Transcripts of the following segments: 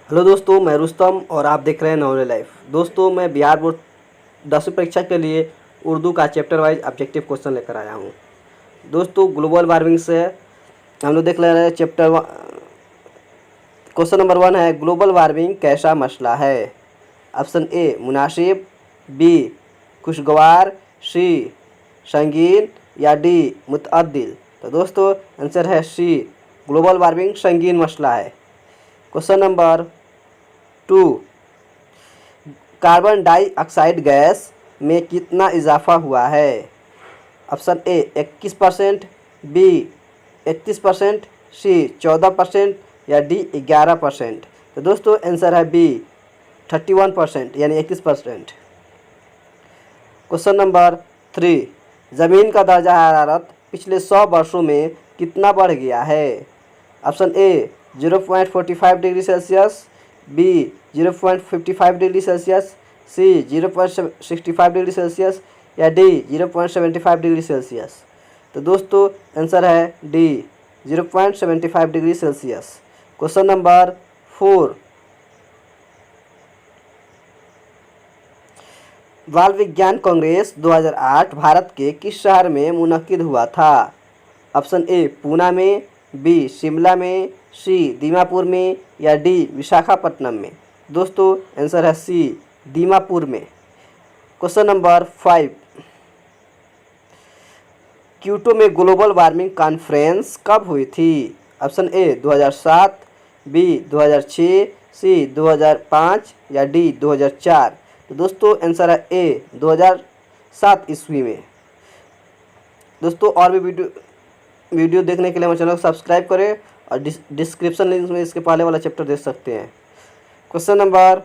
Hello दोस्तों, मैं रुस्तम और आप देख रहे हैं नॉलेज लाइफ। दोस्तों, मैं बिहार बोर्ड 10वीं परीक्षा के लिए उर्दू का चैप्टर वाइज ऑब्जेक्टिव क्वेश्चन लेकर आया हूं। दोस्तों, ग्लोबल वार्मिंग से हम लोग देख ले रहे हैं क्वेश्चन नंबर 1 है, ग्लोबल वार्मिंग कैसा मसला है। ऑप्शन ए मुनासिब, बी खुशगवार, सी संगीन या डी मुतअद्दिल। तो दोस्तों आंसर है सी, ग्लोबल वार्मिंग संगीन मसला है। Question number 2, carbon dioxide gas में कितना इजाफा हुआ है। ऑप्शन ए 21%, बी 31%, सी 14% या डी 11%। तो दोस्तों आंसर है बी 31% यानी 31%। क्वेश्चन नंबर 3, ज़मीन का दर्जा हरारत पिछले 100 वर्षों में कितना बढ़ गया है। Option A 0.45 degree Celsius, B 0.55 degree Celsius, C 0.65 degree Celsius या डी 0.75 डिग्री सेल्सियस। तो दोस्तों आंसर है D 0.75 degree Celsius. Question number 4, बाल विज्ञान कांग्रेस 2008 भारत के किस शहर में मुनक्किद हुआ था। ऑप्शन ए पूना में, बी शिमला में, सी दीमापुर में या डी विशाखापट्टनम में। दोस्तों आंसर है सी दीमापुर में। क्वेश्चन नंबर 5, क्योटो में ग्लोबल वार्मिंग कॉन्फ्रेंस कब हुई थी। ऑप्शन ए 2007, बी 2006, सी 2005 या डी 2004। तो दोस्तों आंसर है ए 2007 ईस्वी में। दोस्तों और भी वीडियो देखने के लिए हमारे चैनल को सब्सक्राइब करें और डिस्क्रिप्शन लिंक में इसके पहले वाला चैप्टर देख सकते हैं। क्वेश्चन नंबर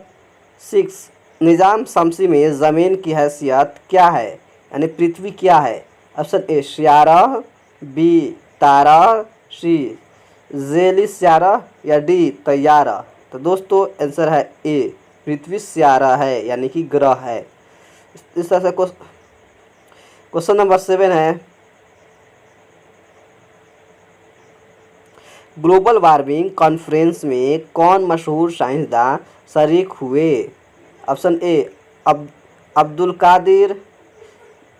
6, निज़ाम शमसी में ज़मीन की हैसियत क्या है, यानी पृथ्वी क्या है। ऑप्शन ए स्यारह, बी तारा, सी ज़ेली स्यारह या डी तैयारा। तो दोस्तों आंसर है ए पृथ्वी स्यारह है यानी कि ग्रह है। इस तरह से क्वेश्चन नंबर 7 है, ग्लोबल वार्मिंग कॉन्फ्रेंस में कौन मशहूर साइंसदान शरीक हुए। Option A Abdul Qadir,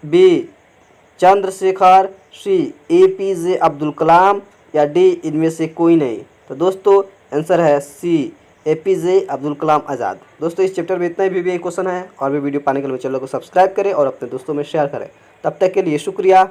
B Chandrashekhar, C APJ Abdul Kalam या डी इनमें से कोई नहीं। तो दोस्तों आंसर है सी APJ अब्दुल कलाम आज़ाद। दोस्तों इस चैप्टर में इतना ही भी क्वेश्चन है। और भी वीडियो पाने के लिए चैनल को सब्सक्राइब करें और अपने दोस्तों में शेयर करें। तब तक के लिए शुक्रिया।